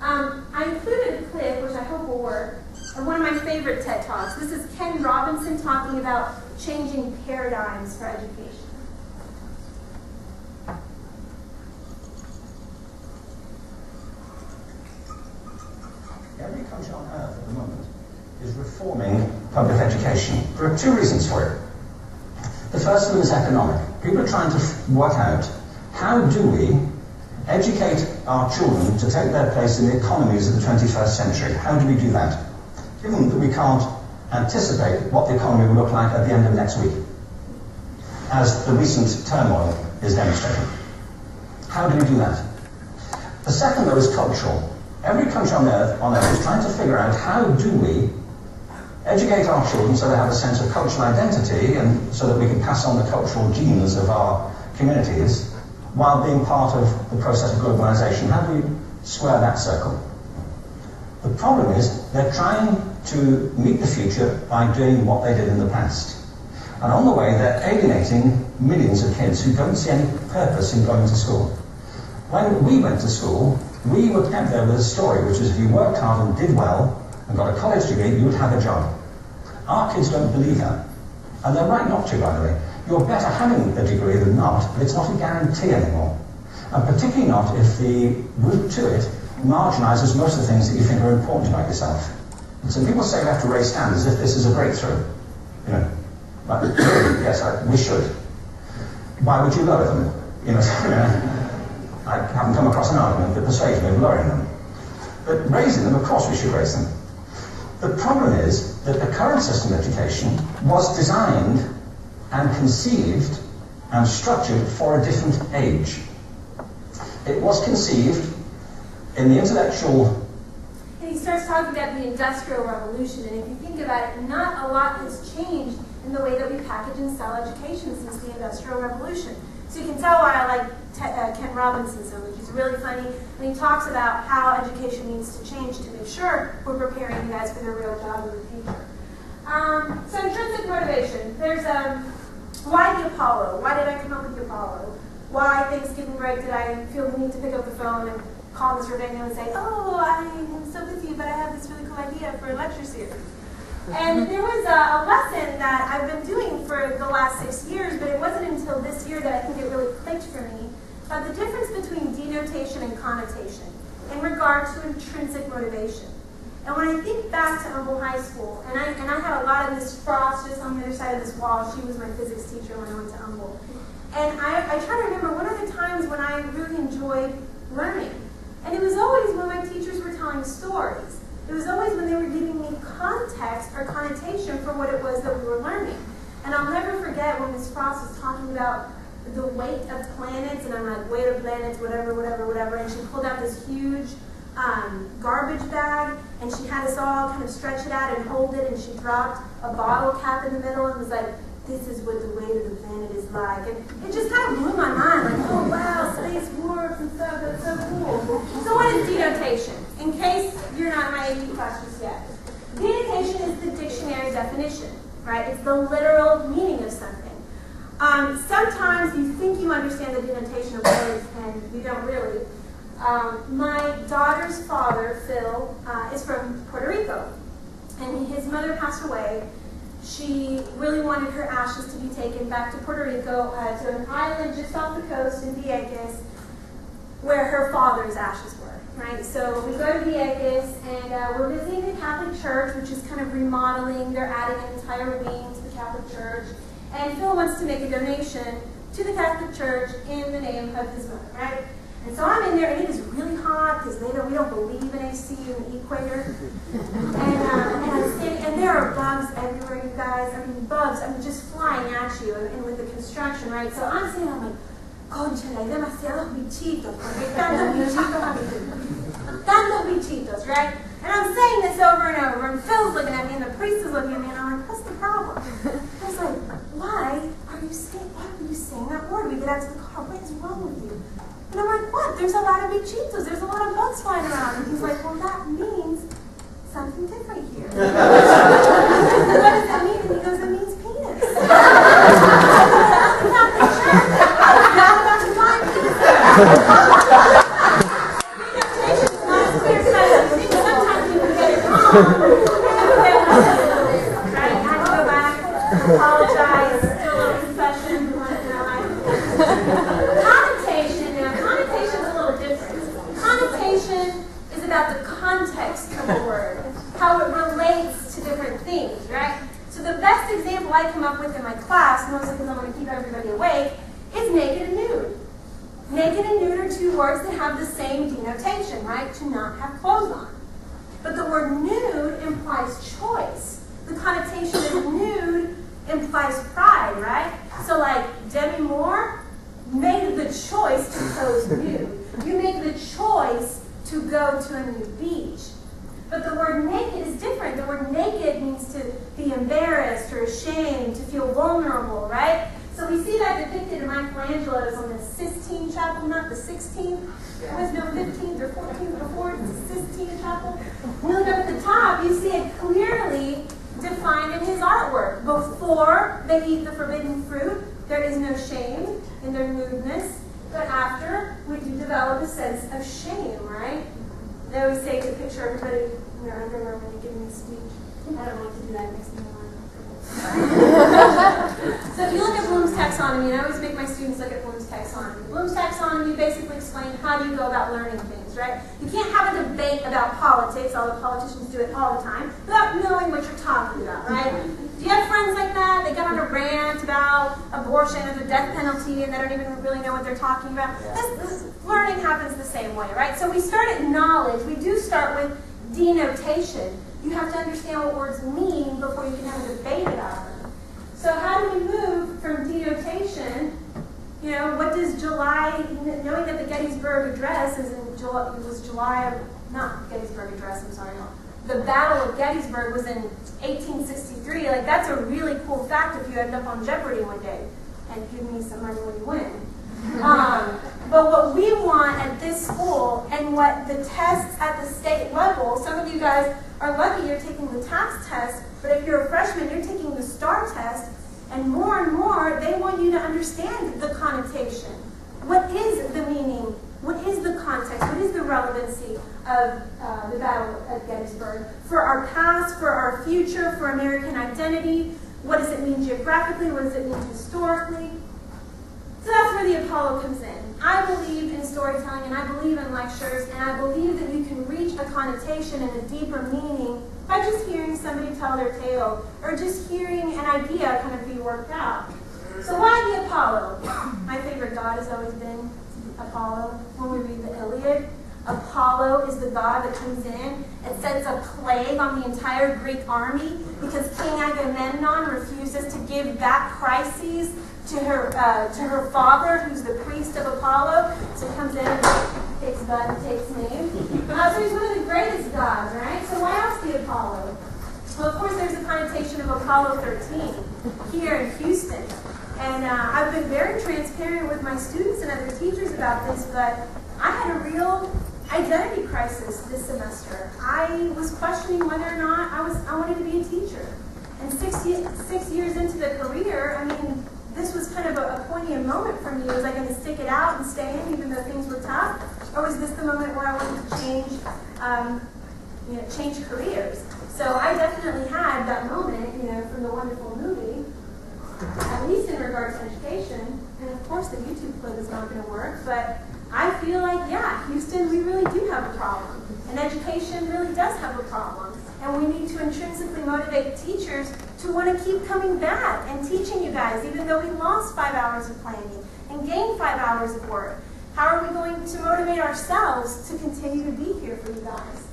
I included a clip, which I hope will work, of one of my favorite TED Talks. This is Ken Robinson talking about changing paradigms for education. Every country on earth at the moment is reforming public education. There are two reasons for it. The first one is economic. People are trying to work out, how do we educate our children to take their place in the economies of the 21st century? How do we do that? Given that we can't anticipate what the economy will look like at the end of next week, as the recent turmoil is demonstrating. How do we do that? The second, though, is cultural. Every country on earth is trying to figure out, how do we educate our children so they have a sense of cultural identity and so that we can pass on the cultural genes of our communities while being part of the process of globalization. How do we square that circle? The problem is they're trying to meet the future by doing what they did in the past. And on the way, they're alienating millions of kids who don't see any purpose in going to school. When we went to school, we were kept there with a story, which is if you worked hard and did well and got a college degree, you would have a job. Our kids don't believe that. And they're right not to, by the way. You're better having a degree than not, but it's not a guarantee anymore. And particularly not if the route to it marginalizes most of the things that you think are important about yourself. And so people say we have to raise standards as if this is a breakthrough. You know, like, yes, we should. Why would you lower them? You know, I haven't come across an argument that persuades me of lowering them. But raising them, of course we should raise them. The problem is that the current system of education was designed and conceived and structured for a different age. It was conceived in the intellectual... And he starts talking about the Industrial Revolution, and if you think about it, not a lot has changed in the way that we package and sell education since the Industrial Revolution. So you can tell why I like Ken Robinson so much. He's really funny, and he talks about how education needs to change to make sure we're preparing you guys for the real job of the future. So intrinsic motivation. There's why the Apollo? Why did I come up with the Apollo? Why Thanksgiving break did I feel the need to pick up the phone and call Mr. Venue and say, oh, I am so busy, but I have this really cool idea for a lecture series. And there was a lesson that I've been doing for the last 6 years, but it wasn't until this year that I think it really clicked for me, about the difference between denotation and connotation in regard to intrinsic motivation. And when I think back to Humboldt High School, and I had a lot of Miss Frost just on the other side of this wall. She was my physics teacher when I went to Humboldt. And I try to remember what are the times when I really enjoyed learning. And it was always when my teachers were telling stories. It was always when they were giving me context or connotation for what it was that we were learning. And I'll never forget when Miss Frost was talking about the weight of planets, and I'm like, weight of planets, whatever, whatever, whatever, and she pulled out this huge garbage bag, and she had us all kind of stretch it out and hold it, and she dropped a bottle cap in the middle and was like, this is what the weight of the planet is like. And it just kind of blew my mind, like, oh wow, space warps and stuff, that's so cool. So what is denotation? In case you're not in my AP class just yet. Denotation is the dictionary definition, right? It's the literal meaning of something. Sometimes you think you understand the denotation of words, and you don't really. My daughter's father, Phil, is from Puerto Rico, and his mother passed away. She really wanted her ashes to be taken back to Puerto Rico, to an island just off the coast in Vieques, where her father's ashes were, right? So we go to Vieques, and we're visiting the Catholic Church, which is kind of remodeling. They're adding an entire wing to the Catholic Church. And Phil wants to make a donation to the Catholic Church in the name of his mother, right? And so I'm in there, and it is really hot because we don't believe in AC in the equator. And I'm standing, and there are bugs everywhere, you guys. I mean, bugs, just flying at you, and with the construction, right? So I'm sitting, I'm like, conchale, demasiados bichitos, porque tantos bichitos, right? And I'm saying this over and over, and Phil's looking at me, and the priest is looking at me, and I'm like, what's the problem? I was like, why are you saying that word? We get out to the car, what is wrong with you? And I'm like, what? There's a lot of bichitos. There's a lot of bugs flying around. And he's like, well, that means something different here. What does that mean? And he goes, it means penis. Not about to find penis. Right? I had to go back, apologize, do a little confession. Connotation, now connotation is a little different. Connotation is about the context of a word, how it relates to different things, right? So the best example I come up with in my class, mostly because I want to keep everybody awake, is naked and nude. Naked and nude are two words that have the same denotation, right? To not have clothes on. But the word nude implies choice. The connotation of nude implies pride, right? So like Demi Moore made the choice to pose nude. You make the choice to go to a nude beach. But the word naked is different. The word naked means to be embarrassed or ashamed, to feel vulnerable, right? So we see that depicted in Michelangelo's on the Sistine Chapel, not the 16th. There was no 15th or 14th before, it's the Sistine Chapel. You look up at the top, you see it clearly defined in his artwork. Before they eat the forbidden fruit, there is no shame in their nudeness. But after, we do develop a sense of shame, right? They always say to picture everybody in their underwear when they give me a speech. I don't like to do that next time. So if you look at Bloom's taxonomy, and I always make my students look at Bloom's taxonomy. Bloom's taxonomy basically explains how do you go about learning things, right? You can't have a debate about politics, although politicians do it all the time, without knowing what you're talking about, right? Do you have friends like that? They get on a rant about abortion and the death penalty, and they don't even really know what they're talking about. This learning happens the same way, right? So we start at knowledge. We do start with denotation. You have to understand what words mean before you can have a debate about them. So how do we move from denotation, what does July, knowing that the Gettysburg Address is in July, it was July of, not Gettysburg Address, I'm sorry, the Battle of Gettysburg was in 1863, like that's a really cool fact if you end up on Jeopardy one day, and give me some money when you win. But what we want at this school, and what the tests at the state level, some of you guys are lucky you're taking the TAPS test, but if you're a freshman, you're taking the STAR test, and more, they want you to understand the connotation. What is the meaning? What is the context? What is the relevancy of the Battle of Gettysburg? For our past, for our future, for American identity, what does it mean geographically? What does it mean historically? So that's where the Apollo comes in. I believe in storytelling, and I believe in lectures, and I believe that you can reach a connotation and a deeper meaning by just hearing somebody tell their tale, or just hearing an idea kind of be worked out. So why the Apollo? My favorite god has always been Apollo. When we read the Iliad, Apollo is the god that comes in and sets a plague on the entire Greek army because King Agamemnon refuses to give back Chryses to her father, who's the priest of Apollo. So he comes in and takes butt and takes name. So he's one of the greatest gods, right? So why else the Apollo? Well, of course, there's a connotation of Apollo 13 here in Houston. And I've been very transparent with my students and other teachers about this, but I had a real identity crisis this semester. I was questioning whether or not I wanted to be a teacher. And 6 years into the career, I mean, this was kind of a poignant moment for me. Was I going to stick it out and stay in even though things were tough? Or was this the moment where I wanted to change careers? So I definitely had that moment, from the wonderful movie, at least in regards to education. And of course the YouTube clip is not going to work, but I feel like, Houston, we really do have a problem. And education really does have a problem. And we need to intrinsically motivate teachers to want to keep coming back and teaching you guys, even though we lost 5 hours of planning and gained 5 hours of work. How are we going to motivate ourselves to continue to be here for you guys?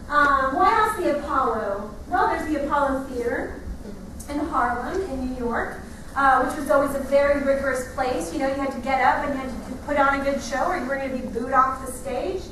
Why else the Apollo? Well, there's the Apollo Theater in Harlem, in New York, which was always a very rigorous place. You had to get up and you had to put on a good show or you were going to be booed off the stage.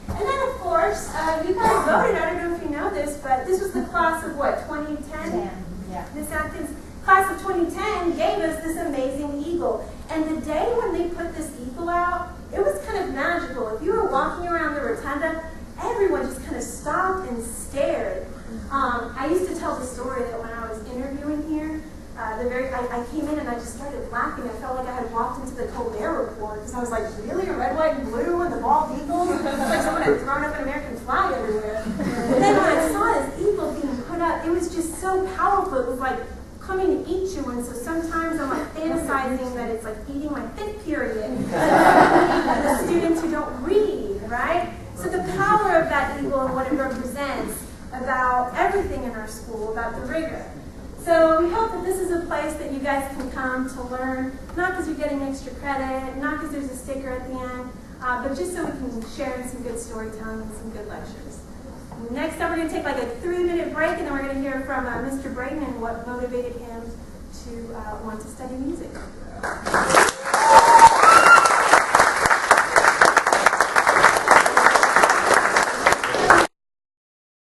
And then, of course, you guys voted, I don't know if you know this, but this was the class of what, 2010? Yeah. Miss Atkins' class of 2010 gave us this amazing eagle. And the day when they put this eagle out, it was kind of magical. If you were walking around the rotunda, everyone just kind of stopped and stared. I used to tell the story that when I was interviewing here, I came in and I just started laughing. I felt like I had walked into the Colbert Report because I was like, really? A red, white, and blue and the bald eagle? It's like someone had thrown up an American flag everywhere. And then when I saw this like coming to eat you, and so sometimes I'm like fantasizing that it's like eating my fifth period. The students who don't read, right? So the power of that eagle and what it represents about everything in our school, about the rigor. So we hope that this is a place that you guys can come to learn, not because you're getting extra credit, not because there's a sticker at the end, but just so we can share in some good storytelling and some good lectures. Next up, we're going to take like a 3-minute break, and then we're going to hear from Mr. Brayton and what motivated him to want to study music.